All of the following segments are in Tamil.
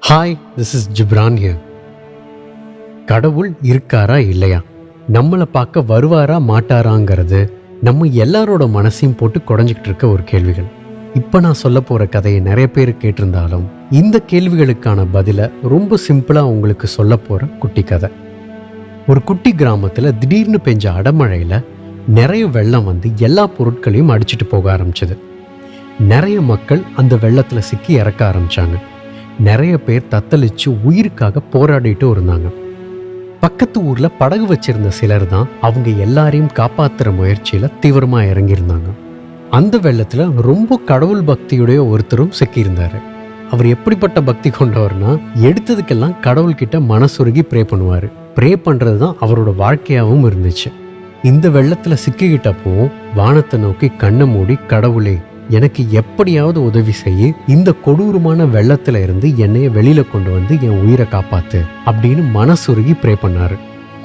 Hi, this is Ghibran here. கடவுள் இருக்காரா இல்லையா, நம்மளை பார்க்க வருவாரா மாட்டாராங்கிறது நம்ம எல்லாரோட மனசையும் போட்டு குடஞ்சிக்கிட்டு இருக்க ஒரு கேள்விகள். இப்போ நான் சொல்ல போகிற கதையை நிறைய பேர் கேட்டிருந்தாலும் இந்த கேள்விகளுக்கான பதிலை ரொம்ப சிம்பிளாக உங்களுக்கு சொல்ல போகிற குட்டி கதை. ஒரு குட்டி கிராமத்தில் திடீர்னு பெஞ்ச அடமழையில் நிறைய வெள்ளம் வந்து எல்லா பொருட்களையும் அடிச்சிட்டு போக ஆரம்பிச்சது. நிறைய மக்கள் அந்த வெள்ளத்தில் சிக்கி இறக்க ஆரம்பித்தாங்க. நிறைய பேர் தத்தளிச்சு உயிருக்காக போராடிட்டு இருந்தாங்க. பக்கத்து ஊர்ல படகு வச்சிருந்த சிலர் தான் அவங்க எல்லாரையும் காப்பாத்துற முயற்சியில தீவிரமா இறங்கியிருந்தாங்க. அந்த வெள்ளத்துல ரொம்ப கடவுள் பக்தியுடைய ஒருத்தரும் சிக்கியிருந்தாரு. அவர் எப்படிப்பட்ட பக்தி கொண்டவர்னா, எடுத்ததுக்கெல்லாம் கடவுள்கிட்ட மனசுருகி ப்ரே பண்ணுவாரு. ப்ரே பண்றது தான் அவரோட வாழ்க்கையாகவும் இருந்துச்சு. இந்த வெள்ளத்துல சிக்கிக்கிட்டப்போ வானத்தை நோக்கி கண்ணை மூடி, கடவுளே எனக்கு எப்படியாவது உதவி செய்ய, இந்த கொடூரமான வெள்ளத்துல இருந்து என்னைய வெளியில கொண்டு வந்து என் உயிரை காப்பாத்து அப்படின்னு மனசுருகி ப்ரே பண்ணாரு.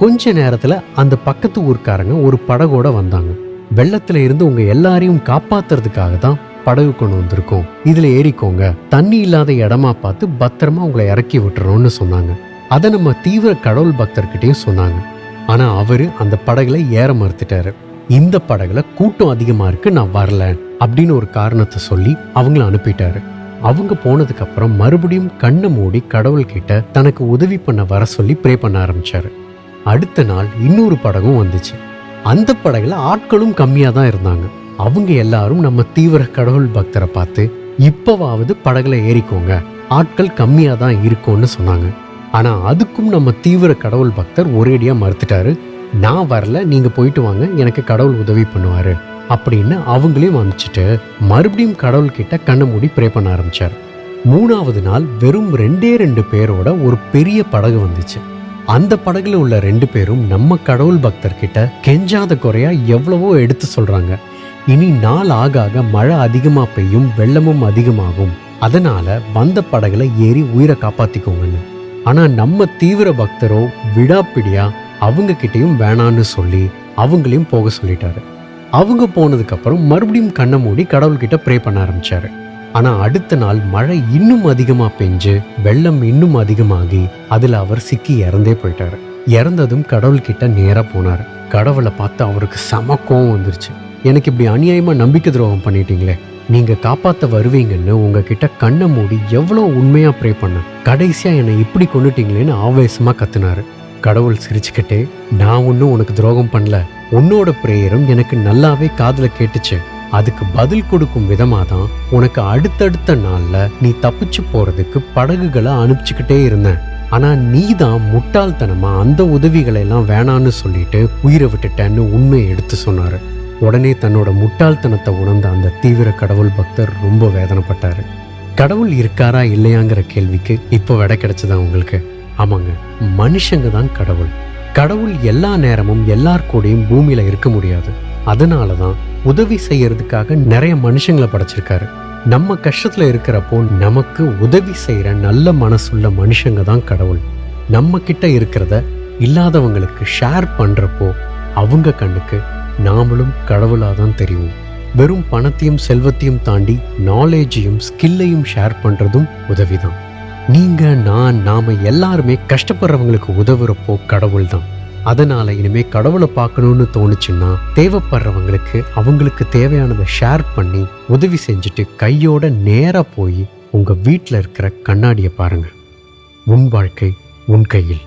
கொஞ்ச நேரத்துல அந்த பக்கத்து ஊர்க்காரங்க ஒரு படகோட வந்தாங்க. வெள்ளத்துல இருந்து உங்க எல்லாரையும் காப்பாத்துறதுக்காக தான் படகு கொண்டு வந்திருக்கோம், இதுல ஏறிக்கோங்க, தண்ணி இல்லாத இடமா பார்த்து பத்திரமா உங்களை இறக்கி விட்டுறோம்னு சொன்னாங்க. அதை நம்ம தீவிர கடவுள் பக்தர்கிட்டையும் சொன்னாங்க. ஆனா அவரு அந்த படகுல ஏற மறுத்துட்டாரு. இந்த படகுல கூட்டம் அதிகமா இருக்கு, நான் வரல அப்படின்னு ஒரு காரணத்தை சொல்லி அவங்கள அனுப்பிட்டாரு. அவங்க போனதுக்கு அப்புறம் மறுபடியும் கண்ணை மூடி கடவுள்கிட்ட தனக்கு உதவி பண்ண வர சொல்லி ப்ரே பண்ண ஆரம்பிச்சாரு. அடுத்த நாள் இன்னொரு படகும் வந்துச்சு. அந்த படகுல ஆட்களும் கம்மியா தான் இருந்தாங்க. அவங்க எல்லாரும் நம்ம தீவிர கடவுள் பக்தரை பார்த்து, இப்பவாவது படகுல ஏறிக்கோங்க, ஆட்கள் கம்மியா தான் இருக்கும்னு சொன்னாங்க. ஆனா அதுக்கும் நம்ம தீவிர கடவுள் பக்தர் ஒரேடியா மறுத்துட்டாரு. நான் வரல, நீங்க போயிட்டு வாங்க, எனக்கு கடவுள் உதவி பண்ணுவாரு அப்படின்னு அவங்களையும் அனுப்பிச்சிட்டு மறுபடியும் கடவுள் கிட்ட கண்ணை மூடி ப்ரே பண்ண ஆரம்பிச்சார். மூணாவது நாள் வெறும் 2 பேரோட ஒரு பெரிய படகு வந்துச்சு. அந்த படகுல உள்ள 2 பேரும் நம்ம கடவுள் பக்தர்கிட்ட கெஞ்சாத குறையா எவ்வளவோ எடுத்து சொல்றாங்க. இனி நாள் ஆக ஆக மழை அதிகமா பெய்யும், வெள்ளமும் அதிகமாகும், அதனால வந்த படகுல ஏறி உயிரை காப்பாத்திக்கோங்கன்னு. ஆனா நம்ம தீவிர பக்தரோ விடாப்பிடியா அவங்க கிட்டையும் வேணான்னு சொல்லி அவங்களையும் போக சொல்லிட்டாரு. அவங்க போனதுக்கு அப்புறம் மறுபடியும் கண்ணை மூடி கடவுள்கிட்ட ப்ரே பண்ண ஆரம்பிச்சாரு. ஆனா அடுத்த நாள் மழை இன்னும் அதிகமா பெஞ்சு வெள்ளம் இன்னும் அதிகமாகி அதுல அவர் சிக்கி இறந்தே போயிட்டாரு. இறந்ததும் கடவுள்கிட்ட நேரா போனாரு. கடவுளை பார்த்து அவருக்கு செம கோவம் வந்துருச்சு. எனக்கு இப்படி அநியாயமா நம்பிக்கை துரோகம் பண்ணிட்டீங்களே, நீங்க காப்பாத்த வருவீங்கன்னு உங்ககிட்ட கண்ணை மூடி எவ்வளவு உண்மையா ப்ரே பண்ண, கடைசியா என்னை இப்படி கொண்டுட்டீங்களேன்னு ஆவேசமா கத்துனாரு. கடவுள் சிரிச்சுக்கிட்டே, நான் ஒன்னும் உனக்கு துரோகம் பண்ணல, உன்னோட பிரேயரும் எனக்கு நல்லாவே காதுல கேட்டுச்சு, அதுக்கு பதில் கொடுக்கும் விதமா தான் உனக்கு அடுத்தடுத்த நாள்ல நீ தப்பிச்சு போறதுக்கு படகுகளை அனுப்பிச்சுக்கிட்டே இருந்தேன். ஆனா நீ தான் முட்டாள்தனமா அந்த உதவிகளை எல்லாம் வேணான்னு சொல்லிட்டு உயிரை விட்டுட்டேன்னு உண்மையை எடுத்து சொன்னாரு. உடனே தன்னோட முட்டாள்தனத்தை உணர்ந்த அந்த தீவிர கடவுள் பக்தர் ரொம்ப வேதனைப்பட்டாரு. கடவுள் இருக்காரா இல்லையாங்கிற கேள்விக்கு இப்போ விடை கிடைச்சதா உங்களுக்கு? ஆமாங்க, மனுஷங்க தான் கடவுள். கடவுள் எல்லா நேரமும் எல்லார் கூடயும் பூமியில இருக்க முடியாது. அதனாலதான் உதவி செய்யறதுக்காக நிறைய மனுஷங்களை படைச்சிருக்காரு. நம்ம கஷ்டத்துல இருக்கிறப்போ நமக்கு உதவி செய்யற நல்ல மனசுள்ள மனுஷங்க தான் கடவுள். நம்ம கிட்ட இருக்கிறத இல்லாதவங்களுக்கு ஷேர் பண்றப்போ அவங்க கண்ணுக்கு நாமளும் கடவுளாதான் தெரியும். வெறும் பணத்தையும் செல்வத்தையும் தாண்டி நாலேஜையும் ஸ்கில்லையும் ஷேர் பண்றதும் உதவிதான். நீங்க, நாம எல்லாருமே கஷ்டப்படுறவங்களுக்கு உதவுறப்போ கடவுள் தான். அதனால இனிமே கடவுளை பார்க்கணும்னு தோணுச்சுன்னா தேவைப்படுறவங்களுக்கு அவங்களுக்கு தேவையானதை ஷேர் பண்ணி உதவி செஞ்சுட்டு கையோட நேரா போய் உங்க வீட்டில் இருக்கிற கண்ணாடியை பாருங்க. உன் வாழ்க்கை உன் கையில்.